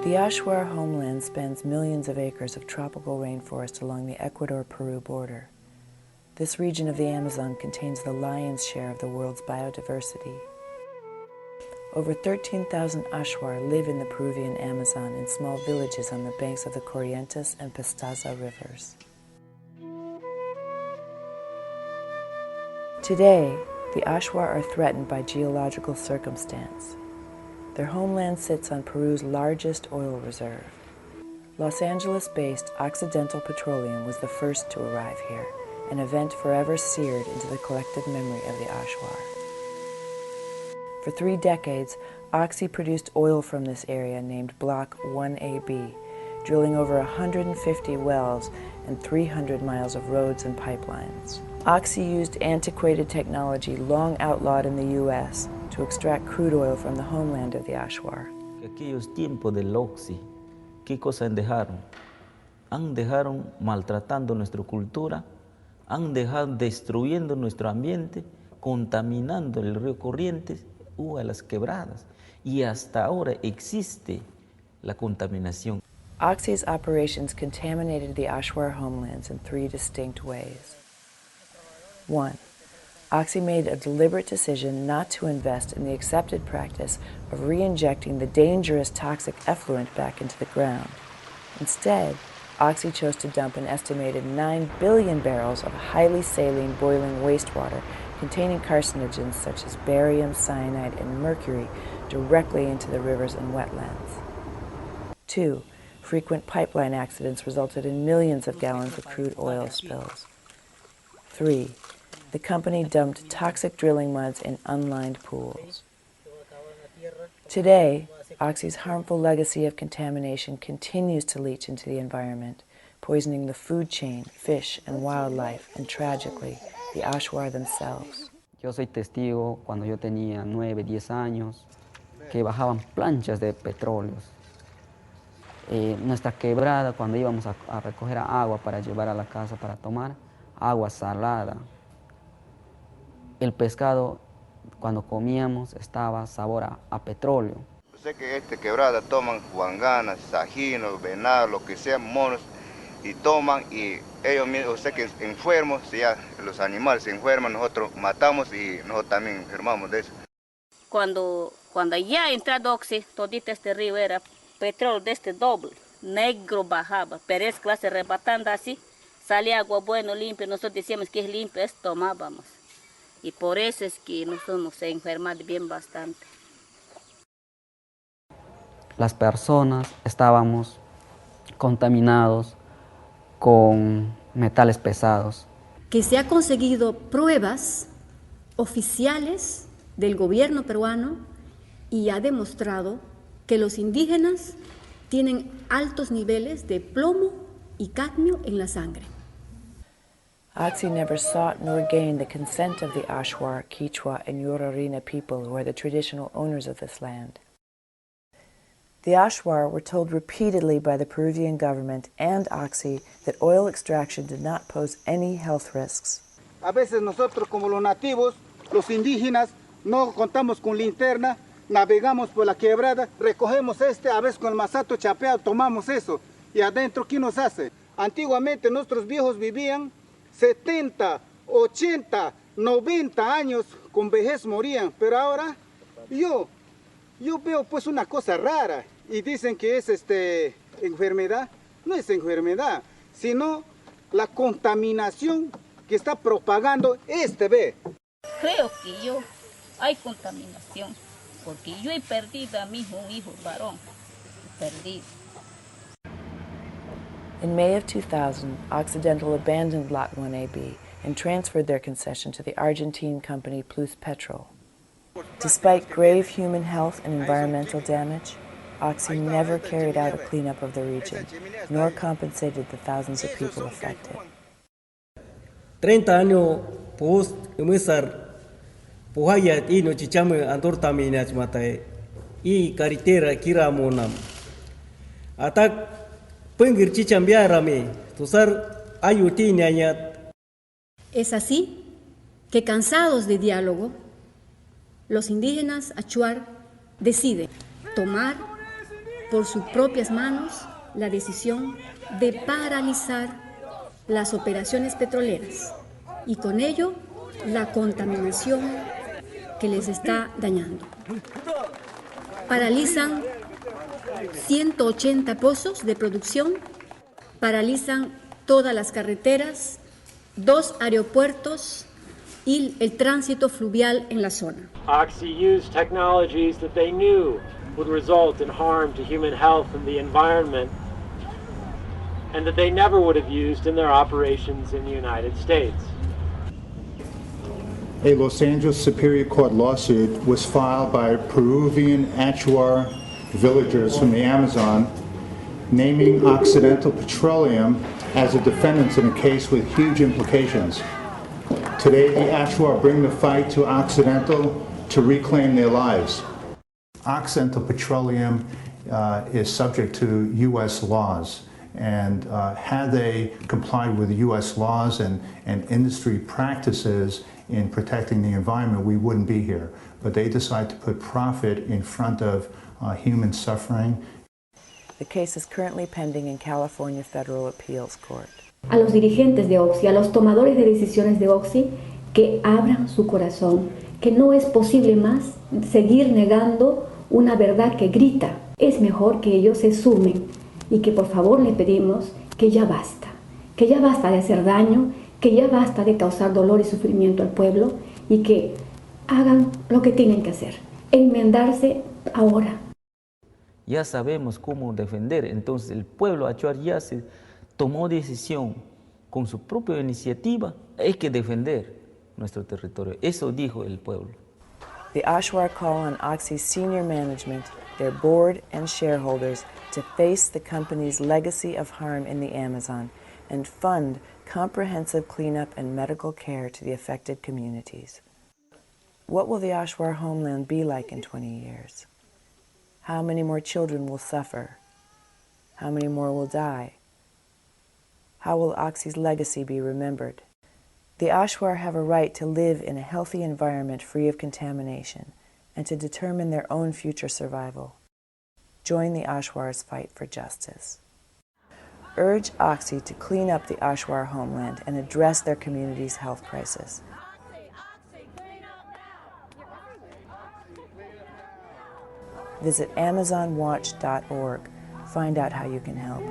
The Achuar homeland spans millions of acres of tropical rainforest along the Ecuador-Peru border. This region of the Amazon contains the lion's share of the world's biodiversity. Over 13,000 Achuar live in the Peruvian Amazon in small villages on the banks of the Corrientes and Pastaza rivers. Today, the Achuar are threatened by geological circumstance. Their homeland sits on Peru's largest oil reserve. Los Angeles-based Occidental Petroleum was the first to arrive here, an event forever seared into the collective memory of the Achuar. For 3 decades, Oxy produced oil from this area named Block 1AB, drilling over 150 wells and 300 miles of roads and pipelines. Oxy used antiquated technology long outlawed in the U.S. to extract crude oil from the homeland of the Achuar. Aquellos tiempos del Oxy, ¿qué cosa dejaron? Han dejaron maltratando nuestra cultura, han dejado destruyendo nuestro ambiente, contaminando el río Corrientes o a las quebradas. Y hasta ahora existe la contaminación. Oxy's operations contaminated the Achuar homelands in 3 distinct ways. 1. Oxy made a deliberate decision not to invest in the accepted practice of re-injecting the dangerous toxic effluent back into the ground. Instead, Oxy chose to dump an estimated 9 billion barrels of highly saline boiling wastewater containing carcinogens such as barium, cyanide, and mercury directly into the rivers and wetlands. 2. Frequent pipeline accidents resulted in millions of gallons of crude oil spills. 3. The company dumped toxic drilling muds in unlined pools. Today, Oxy's harmful legacy of contamination continues to leach into the environment, poisoning the food chain, fish and wildlife, and tragically, the Achuar themselves. Yo soy testigo cuando yo tenía 9, 10 años que bajaban planchas de petróleos. Nuestra quebrada, cuando íbamos a recoger agua para llevar a la casa para tomar, agua salada. El pescado, cuando comíamos, estaba sabor a petróleo. Sé que quebrada toman guanganas, sajinos, venado, lo que sea, monos, y toman y ellos mismos, sé que enfermos, ya los animales se enferman, nosotros matamos y nosotros también enfermamos de eso. Cuando ya entrado Oxy, todito este río era petróleo de este doble, negro bajaba, pero es clase rebatando así, salía agua bueno, limpia, nosotros decíamos que es limpio, es tomábamos. Y por eso es que nosotros nos enfermamos bien bastante. Las personas estábamos contaminados con metales pesados. Que se ha conseguido pruebas oficiales del gobierno peruano y ha demostrado que los indígenas tienen altos niveles de plomo y cadmio en la sangre. Oxy never sought nor gained the consent of the Achuar, Quichua, and Yororina people who are the traditional owners of this land. The Achuar were told repeatedly by the Peruvian government and Oxy that oil extraction did not pose any health risks. A veces nosotros como los nativos, los indígenas, no contamos con linterna, navegamos por la quebrada, recogemos a veces con el masato chapeado, tomamos eso. Y adentro, ¿qué nos hace? Antiguamente nuestros viejos vivían 70, 80, 90 años con vejez morían, pero ahora yo veo pues una cosa rara y dicen que es enfermedad. No es enfermedad, sino la contaminación que está propagando ve. Creo que hay contaminación, porque yo he perdido a mi hijo varón, perdido. In May of 2000, Occidental abandoned Lot 1AB and transferred their concession to the Argentine company Plus Petrol. Despite grave human health and environmental damage, Oxy never carried out a cleanup of the region, nor compensated the thousands of people affected. 30 años post emisar pohayat ino chichame andor taminach matae y carretera kiramonam. Atak pengir chichambiarame tusar ayuti añat. Es así que cansados de diálogo, los indígenas Achuar deciden tomar por sus propias manos la decisión de paralizar las operaciones petroleras y con ello la contaminación que les está dañando. Paralizan 180 pozos de producción, paralizan todas las carreteras, 2 aeropuertos y el tránsito fluvial en la zona. Oxy used technologies that they knew would result in harm to human health and the environment, and that they never would have used in their operations in the United States. A Los Angeles Superior Court lawsuit was filed by Peruvian Achuar villagers from the Amazon, naming Occidental Petroleum as a defendant in a case with huge implications. Today, the Achuar bring the fight to Occidental to reclaim their lives. Occidental Petroleum is subject to U.S. laws, and had they complied with U.S. laws and industry practices in protecting the environment, we wouldn't be here. But they decide to put profit in front of human suffering. The case is currently pending in California Federal Appeals Court. A los dirigentes de Oxy, a los tomadores de decisiones de Oxy, que abran su corazón, que no es posible más seguir negando una verdad que grita. Es mejor que ellos se sumen y que por favor le pedimos que ya basta de hacer daño, que ya basta de causar dolor y sufrimiento al pueblo y que hagan lo que tienen que hacer, enmendarse ahora. Ya sabemos cómo defender, entonces el pueblo Achuar ya se tomó decisión con su propia iniciativa, hay que defender nuestro territorio, eso dijo el pueblo. The Achuar call on Oxy's senior management, their board and shareholders to face the company's legacy of harm in the Amazon and fund comprehensive cleanup and medical care to the affected communities. What will the Achuar homeland be like in 20 years? How many more children will suffer? How many more will die? How will Oxy's legacy be remembered? The Achuar have a right to live in a healthy environment free of contamination and to determine their own future survival. Join the Achuar's fight for justice. Urge Oxy to clean up the Achuar homeland and address their community's health crisis. Visit AmazonWatch.org. Find out how you can help.